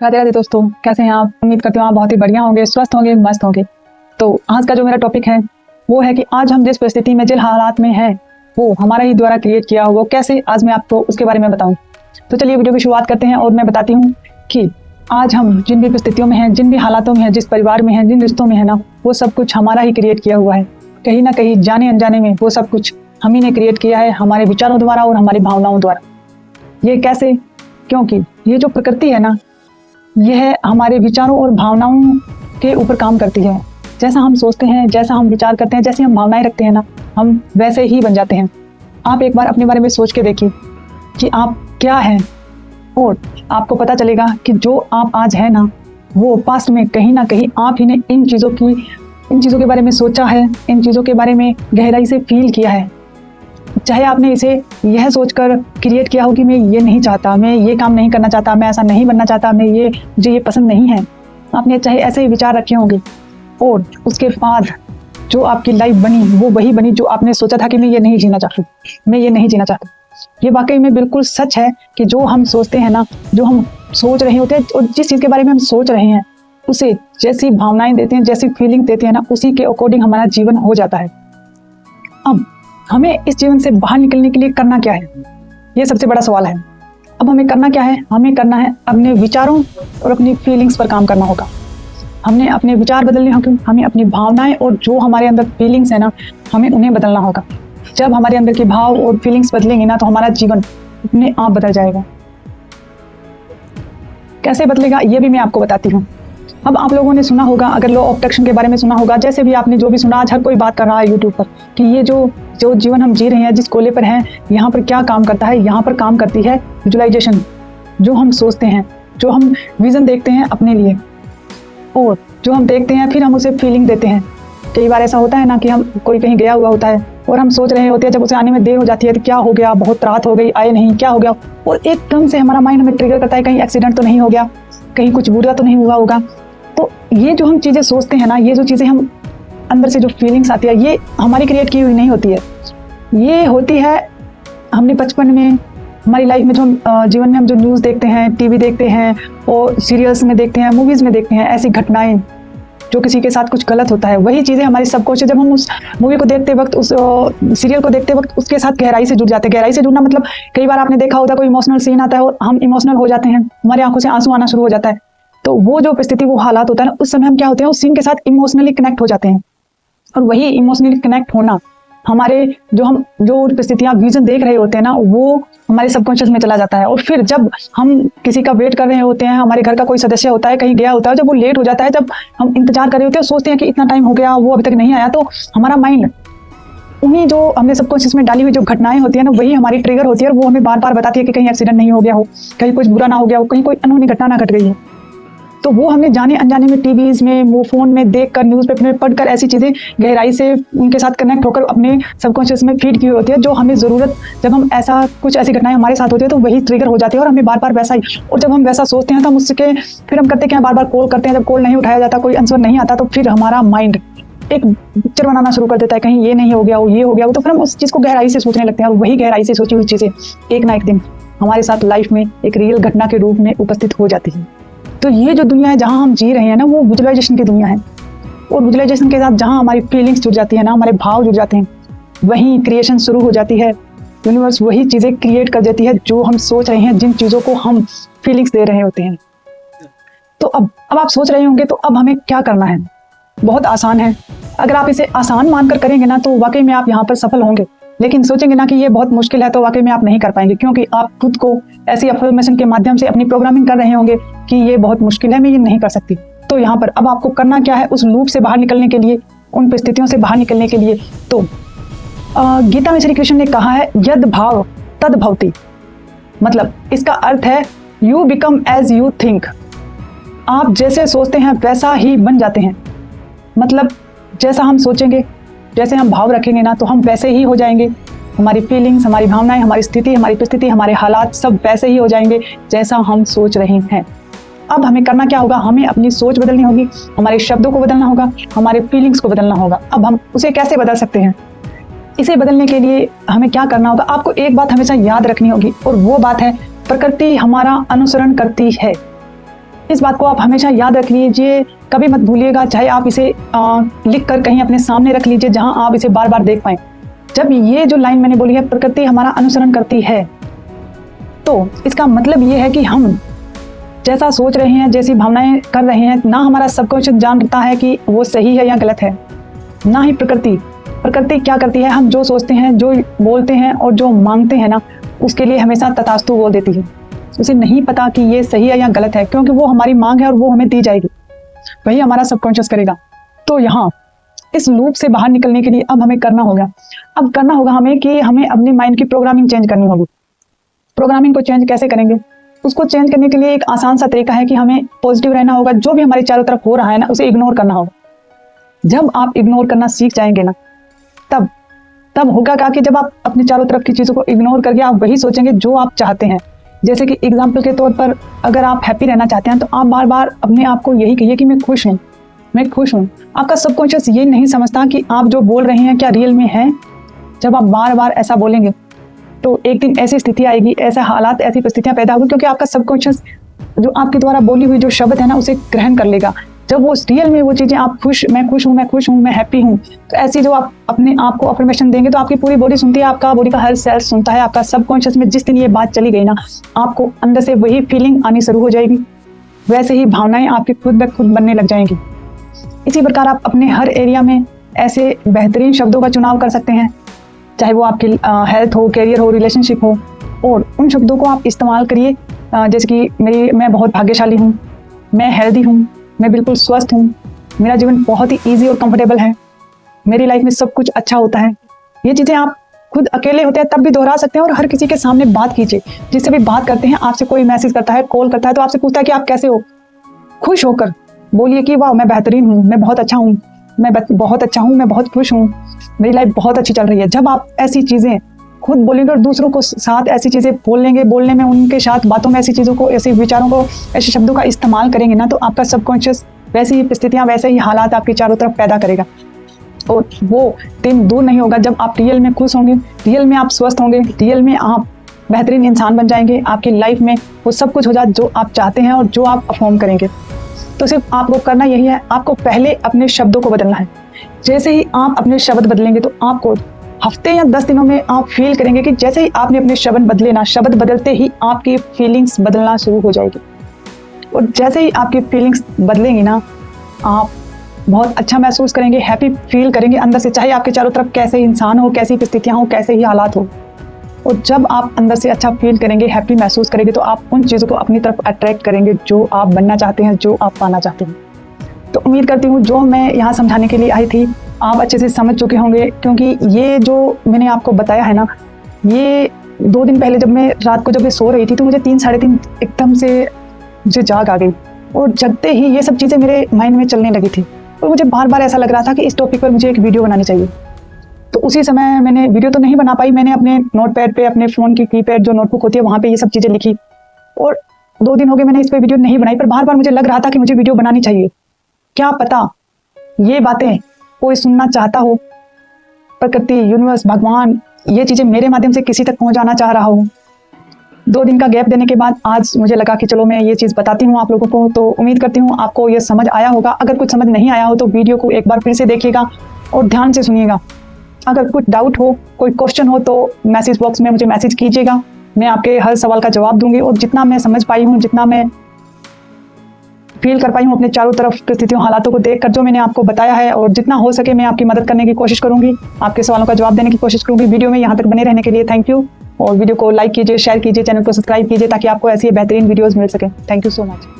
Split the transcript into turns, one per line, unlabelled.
राधे राधे दोस्तों, कैसे हैं आप? उम्मीद करती हूँ आप बहुत ही बढ़िया होंगे, स्वस्थ होंगे, मस्त होंगे। तो आज का जो मेरा टॉपिक है वो है कि आज हम जिस परिस्थिति में, जिन हालात में हैं, वो हमारा ही द्वारा क्रिएट किया हो, वो कैसे, आज मैं आपको उसके बारे में बताऊं। तो चलिए वीडियो की शुरुआत करते हैं और मैं बताती हूँ कि आज हम जिन भी परिस्थितियों में हैं, जिन भी हालातों में हैं, जिस परिवार में हैं, जिन रिश्तों में है ना, वो सब कुछ हमारा ही क्रिएट किया हुआ है। कहीं ना कहीं जाने अनजाने में वो सब कुछ हम ही ने क्रिएट किया है, हमारे विचारों द्वारा और हमारी भावनाओं द्वारा। ये कैसे? क्योंकि ये जो प्रकृति है ना, यह हमारे विचारों और भावनाओं के ऊपर काम करती है। जैसा हम सोचते हैं, जैसा हम विचार करते हैं, जैसी हम भावनाएं रखते हैं ना, हम वैसे ही बन जाते हैं। आप एक बार अपने बारे में सोच के देखिए कि आप क्या हैं, और आपको पता चलेगा कि जो आप आज हैं ना, वो पास्ट में कहीं ना कहीं आप ही ने इन चीज़ों के बारे में सोचा है, इन चीज़ों के बारे में गहराई से फील किया है। चाहे आपने इसे यह सोचकर क्रिएट किया हो कि मैं ये नहीं चाहता, मैं ये काम नहीं करना चाहता, मैं ऐसा नहीं बनना चाहता, मुझे ये पसंद नहीं है। आपने चाहे ऐसे ही विचार रखे होंगे, और उसके बाद जो आपकी लाइफ बनी वो वही बनी जो आपने सोचा था कि मैं ये नहीं जीना चाहता। ये वाकई में बिल्कुल सच है कि जो हम सोचते हैं ना, जो हम सोच रहे होते हैं और जिस चीज़ के बारे में हम सोच रहे हैं, उसे जैसी भावनाएं देते हैं, जैसी फीलिंग देते हैं ना, उसी के अकॉर्डिंग हमारा जीवन हो जाता है। अब हमें इस जीवन से बाहर निकलने के लिए करना क्या है, ये सबसे बड़ा सवाल है। अब हमें करना क्या है? हमें करना है अपने विचारों और अपनी फीलिंग्स पर काम करना होगा। हमने अपने विचार बदलने होंगे, हमें अपनी भावनाएं और जो हमारे अंदर फीलिंग्स है ना, हमें उन्हें बदलना होगा। जब हमारे अंदर के भाव और फीलिंग्स बदलेंगे ना, तो हमारा जीवन अपने आप बदल जाएगा। कैसे बदलेगा ये भी मैं आपको बताती हूँ। अब आप लोगों ने सुना होगा, अगर लॉ ऑफ अट्रैक्शन के बारे में सुना होगा, जैसे भी आपने जो भी सुना, आज हर कोई बात कर रहा है यूट्यूब पर कि ये जो जीवन हम जी रहे हैं, जिस कोले पर हैं, यहाँ पर क्या काम करता है? यहाँ पर काम करती है विजुअलाइजेशन। जो हम सोचते हैं, जो हम विजन देखते हैं अपने लिए, और जो हम देखते हैं फिर हम उसे फीलिंग देते हैं। कई बार ऐसा होता है ना कि हम कोई कहीं गया हुआ होता है और हम सोच रहे होते हैं, जब उसे आने में देर हो जाती है तो क्या हो गया, बहुत रात हो गई, आए नहीं, क्या हो गया, और एकदम से हमारा माइंड हमें ट्रिगर करता है, कहीं एक्सीडेंट तो नहीं हो गया, कहीं कुछ बुरा तो नहीं हुआ होगा। तो ये जो हम चीज़ें सोचते हैं ना, ये जो चीज़ें हम अंदर से जो फीलिंग्स आती है, ये हमारी क्रिएट की हुई नहीं होती है। ये होती है हमने बचपन में, हमारी लाइफ में, जो जीवन में हम जो न्यूज़ देखते हैं, टीवी देखते हैं और सीरियल्स में देखते हैं, मूवीज़ में देखते हैं, ऐसी घटनाएं जो किसी के साथ कुछ गलत होता है, वही चीज़ें हमारी सबकॉन्शियस, जब हम उस मूवी को देखते वक्त, उस सीरियल को देखते वक्त उसके साथ गहराई से जुड़ जाते हैं। गहराई से जुड़ना मतलब, कई बार आपने देखा होता है कोई इमोशनल सीन आता है और हम इमोशनल हो जाते हैं, हमारी आंखों से आंसू आना शुरू हो जाता है। तो वो जो परिस्थिति, वो हालात होता है ना, उस समय हम क्या होते हैं, उस सीन के साथ इमोशनली कनेक्ट हो जाते हैं। और वही इमोशनली कनेक्ट होना हमारे जो परिस्थितियाँ विजन देख रहे होते हैं ना, वो हमारे सबकॉन्शियस में चला जाता है। और फिर जब हम किसी का वेट कर रहे होते हैं, हमारे घर का कोई सदस्य होता है, कहीं गया होता है, जब वो लेट हो जाता है, जब हम इंतजार कर रहे होते हैं, सोचते हैं कि इतना टाइम हो गया, वो अभी तक नहीं आया, तो हमारा माइंड उन्हीं जो हमने सबकॉन्शियस में डाली हुई जो घटनाएं होती है ना, वही हमारी ट्रिगर होती है, और वो हमें बार बार बताती है कि कहीं एक्सीडेंट नहीं हो गया हो, कहीं कुछ बुरा ना हो गया हो, कहीं कोई अनहोनी घटना ना घट गई हो। तो वो हमने जाने अनजाने में टीवीज़ में, वो फ़ोन में देखकर, न्यूज़पेपर में पढ़कर, ऐसी चीज़ें गहराई से उनके साथ कनेक्ट होकर अपने सबकॉन्शियस में फीड की हुई होती है, जो हमें ज़रूरत, जब हम ऐसी घटनाएं हमारे साथ होती है तो वही ट्रिगर हो जाती है और हमें बार बार वैसा ही। और जब हम वैसा सोचते हैं तो हम उसके फिर हम करते हैं, बार बार कॉल करते हैं, जब कॉल नहीं उठाया जाता, कोई आंसर नहीं आता, तो फिर हमारा माइंड एक पिक्चर बनाना शुरू कर देता है, कहीं ये नहीं हो गया हो, ये हो गया हो, तो फिर हम उस चीज़ को गहराई से सोचने लगते हैं। और वही गहराई से सोची हुई चीज़ें एक ना एक दिन हमारे साथ लाइफ में एक रियल घटना के रूप में उपस्थित हो जाती है। तो ये जो दुनिया है जहाँ हम जी रहे हैं ना, वो विजुअलाइजेशन की दुनिया है। और विजुअलाइजेशन के साथ जहाँ हमारी फीलिंग्स जुड़ जाती है ना, हमारे भाव जुड़ जाते हैं, वहीं क्रिएशन शुरू हो जाती है। यूनिवर्स वही चीज़ें क्रिएट कर देती है जो हम सोच रहे हैं, जिन चीज़ों को हम फीलिंग्स दे रहे होते हैं। तो अब आप सोच रहे होंगे, तो अब हमें क्या करना है? बहुत आसान है। अगर आप इसे आसान मानकर करेंगे ना, तो वाकई में आप यहाँ पर सफल होंगे। लेकिन सोचेंगे ना कि ये बहुत मुश्किल है, तो वाकई में आप नहीं कर पाएंगे, क्योंकि आप खुद को ऐसी अफर्मेशन के माध्यम से अपनी प्रोग्रामिंग कर रहे होंगे कि ये बहुत मुश्किल है, मैं ये नहीं कर सकती। तो यहाँ पर अब आपको करना क्या है, उस लूप से बाहर निकलने के लिए, उन परिस्थितियों से बाहर निकलने के लिए? तो गीता में श्री कृष्ण ने कहा है, यद भाव तद भवति। मतलब इसका अर्थ है, you become as you think. आप जैसे सोचते हैं वैसा ही बन जाते हैं। मतलब जैसा हम सोचेंगे, जैसे हम भाव रखेंगे ना, तो हम वैसे ही हो जाएंगे। हमारी फीलिंग्स, हमारी भावनाएं, हमारी स्थिति, हमारी परिस्थिति, हमारे हालात सब वैसे ही हो जाएंगे जैसा हम सोच रहे हैं। अब हमें करना क्या होगा? हमें अपनी सोच बदलनी होगी, हमारे शब्दों को बदलना होगा, हमारे फीलिंग्स को बदलना होगा। अब हम उसे कैसे बदल सकते हैं? इसे बदलने के लिए हमें क्या करना होगा? आपको एक बात हमेशा याद रखनी होगी, और वो बात है, प्रकृति हमारा अनुसरण करती है। इस बात को आप हमेशा याद रख लीजिए, कभी मत भूलिएगा। चाहे आप इसे लिख कर कहीं अपने सामने रख लीजिए जहां आप इसे बार बार देख पाएं। जब ये जो लाइन मैंने बोली है, प्रकृति हमारा अनुसरण करती है, तो इसका मतलब ये है कि हम जैसा सोच रहे हैं, जैसी भावनाएं कर रहे हैं, ना हमारा सबकॉन्शियस जानता है कि वो सही है या गलत है, ना ही प्रकृति। प्रकृति क्या करती है, हम जो सोचते हैं, जो बोलते हैं और जो मांगते हैं ना, उसके लिए हमेशा तथास्तु बोल देती है। उसे नहीं पता कि ये सही है या गलत है, क्योंकि वो हमारी मांग है और वो हमें दी जाएगी, वही हमारा सबकॉन्शियस करेगा। तो यहाँ इस लूप से बाहर निकलने के लिए अब हमें करना होगा हमें कि हमें अपने माइंड की प्रोग्रामिंग चेंज करनी होगी। प्रोग्रामिंग को चेंज कैसे करेंगे? उसको चेंज करने के लिए एक आसान सा तरीका है कि हमें पॉजिटिव रहना होगा। जो भी हमारे चारों तरफ हो रहा है ना, उसे इग्नोर करना होगा। जब आप इग्नोर करना सीख जाएंगे ना, तब होगा क्या कि जब आप अपने चारों तरफ की चीज़ों को इग्नोर करके आप वही सोचेंगे जो आप चाहते हैं। जैसे कि एग्जाम्पल के तौर पर, अगर आप हैप्पी रहना चाहते हैं तो आप बार बार अपने आप को यही कहिए कि मैं खुश हूँ। आपका सबकॉन्शियस ये नहीं समझता कि आप जो बोल रहे हैं क्या रियल में है। जब आप बार बार ऐसा बोलेंगे तो एक दिन ऐसी स्थिति आएगी, ऐसा हालात, ऐसी परिस्थितियां पैदा होगी, क्योंकि आपका सबकॉन्शियस जो आपके द्वारा बोली हुई जो शब्द है ना, उसे ग्रहण कर लेगा। जब वो रियल में वो चीज़ें आप मैं खुश हूँ, मैं हैप्पी हूँ, तो ऐसी जो आप अपने आप को अफर्मेशन देंगे तो आपकी पूरी बॉडी सुनती है, आपका बॉडी का हर सेल सुनता है। आपका सबकॉन्शियस में जिस दिन ये बात चली गई ना, आपको अंदर से वही फीलिंग आनी शुरू हो जाएगी, वैसे ही भावनाएं आपकी खुद ब खुद बनने लग जाएंगी। इसी प्रकार आप अपने हर एरिया में ऐसे बेहतरीन शब्दों का चुनाव कर सकते हैं, चाहे वो आपकी हेल्थ हो, कैरियर हो, रिलेशनशिप हो, और उन शब्दों को आप इस्तेमाल करिए। जैसे कि मैं बहुत भाग्यशाली हूँ, मैं हेल्दी हूँ, मैं बिल्कुल स्वस्थ हूँ, मेरा जीवन बहुत ही ईजी और कंफर्टेबल है, मेरी लाइफ में सब कुछ अच्छा होता है। ये चीज़ें आप खुद अकेले होते हैं तब भी दोहरा सकते हैं, और हर किसी के सामने बात कीजिए। जिससे भी बात करते हैं, आपसे कोई मैसेज करता है, कॉल करता है, तो आपसे पूछता है कि आप कैसे हो, खुश होकर बोलिए कि वाह मैं बेहतरीन हूँ, मैं बहुत अच्छा हूँ, मैं बहुत अच्छा हूँ, मैं बहुत खुश हूँ, मेरी लाइफ बहुत अच्छी चल रही है। जब आप ऐसी चीज़ें खुद बोलेंगे और दूसरों को साथ ऐसी चीज़ें बोलने में, उनके साथ बातों में ऐसी चीज़ों को, ऐसे विचारों को, ऐसे शब्दों का इस्तेमाल करेंगे ना, तो आपका सबकॉन्शियस वैसी ही परिस्थितियाँ, वैसे ही हालात आपके चारों तरफ पैदा करेगा। और वो दिन दूर नहीं होगा जब आप रियल में खुश होंगे, रियल में आप स्वस्थ होंगे, रियल में आप बेहतरीन इंसान बन जाएंगे। आपकी लाइफ में वो सब कुछ हो जाए जो आप चाहते हैं और जो आप परफॉर्म करेंगे। तो सिर्फ आपको करना यही है, आपको पहले अपने शब्दों को बदलना है। जैसे ही आप अपने शब्द बदलेंगे तो आपको हफ्ते या 10 दिनों में आप फील करेंगे कि जैसे ही आपने अपने शब्द बदले ना, शब्द बदलते ही आपकी फीलिंग्स बदलना शुरू हो जाएगी। और जैसे ही आपकी फीलिंग्स बदलेंगी ना, आप बहुत अच्छा महसूस करेंगे, हैप्पी फील करेंगे अंदर से, चाहे आपके चारों तरफ कैसे इंसान हो, कैसी परिस्थितियाँ हो, कैसे ही हालात हो। और जब आप अंदर से अच्छा फील करेंगे, हैप्पी महसूस करेंगे, तो आप उन चीज़ों को अपनी तरफ अट्रैक्ट करेंगे जो आप बनना चाहते हैं, जो आप पाना चाहते हैं। तो उम्मीद करती हूँ जो मैं यहाँ समझाने के लिए आई थी आप अच्छे से समझ चुके होंगे, क्योंकि ये जो मैंने आपको बताया है ना, ये 2 दिन पहले जब मैं रात को जब मैं सो रही थी तो मुझे 3 साढ़े 3 एकदम से मुझे जाग आ गई, और जगते ही ये सब चीज़ें मेरे माइंड में चलने लगी थी, और मुझे बार बार ऐसा लग रहा था कि इस टॉपिक पर मुझे एक वीडियो बनानी चाहिए। तो उसी समय मैंने वीडियो तो नहीं बना पाई, मैंने अपने नोटपैड पे, अपने फ़ोन की कीपैड जो नोटबुक होती है वहाँ पे ये सब चीज़ें लिखी, और 2 दिन हो गए मैंने इस पर वीडियो नहीं बनाई, पर बार बार मुझे लग रहा था कि मुझे वीडियो बनानी चाहिए। क्या पता ये बातें कोई सुनना चाहता हो, प्रकृति, यूनिवर्स, भगवान ये चीज़ें मेरे माध्यम से किसी तक पहुँचाना चाह रहा हो। 2 दिन का गैप देने के बाद आज मुझे लगा कि चलो मैं ये चीज़ बताती हूँ आप लोगों को। तो उम्मीद करती हूँ आपको ये समझ आया होगा। अगर कुछ समझ नहीं आया हो तो वीडियो को एक बार फिर से देखिएगा और ध्यान से सुनिएगा। अगर कुछ डाउट हो, कोई क्वेश्चन हो तो मैसेज बॉक्स में मुझे मैसेज कीजिएगा, मैं आपके हर सवाल का जवाब दूंगी। और जितना मैं समझ पाई हूँ, जितना मैं फील कर पाई हूँ अपने चारों तरफ परिस्थितियों, हालातों को देखकर जो मैंने आपको बताया है, और जितना हो सके मैं आपकी मदद करने की कोशिश करूँगी, आपके सवालों का जवाब देने की कोशिश करूँगी। वीडियो में यहाँ तक बने रहने के लिए थैंक यू, और वीडियो को लाइक कीजिए, शेयर कीजिए, चैनल को सब्सक्राइब कीजिए ताकि आपको ऐसी बेहतरीन वीडियोज़ मिल सके। Thank you so much.